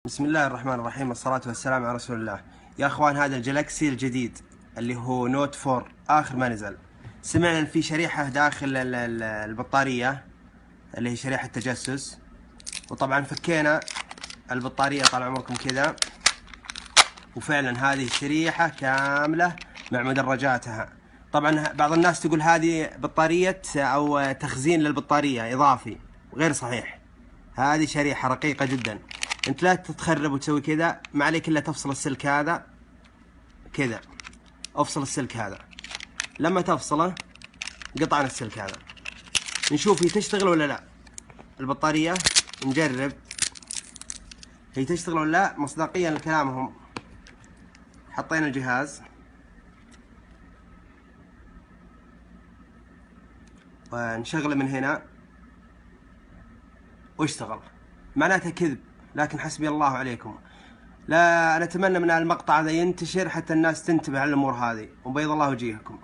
بسم الله الرحمن الرحيم، والصلاة والسلام على رسول الله. يا اخوان، هذا الجلاكسي الجديد اللي هو نوت 4 اخر ما نزل. سمعنا ان في شريحة داخل البطارية اللي هي شريحة تجسس، وطبعا فكينا البطارية طال عمركم كذا، وفعلا هذه شريحة كاملة مع مدرجاتها. طبعا بعض الناس تقول هذه بطارية او تخزين للبطارية اضافي، غير صحيح. هذه شريحة رقيقة جدا، انت لا تتخرب وتسوي كذا، ما عليك الا تفصل السلك هذا كذا. افصل السلك هذا، لما تفصله قطعنا السلك هذا، نشوف هي تشتغل ولا لا. البطارية نجرب هي تشتغل ولا لا مصداقيا لكلامهم. حطينا الجهاز ونشغله من هنا واشتغل، معناته كذب، لكن حسبي الله عليكم. لا، أنا أتمنى من المقطع هذا ينتشر حتى الناس تنتبه على الأمور هذه، وبيض الله وجيهكم.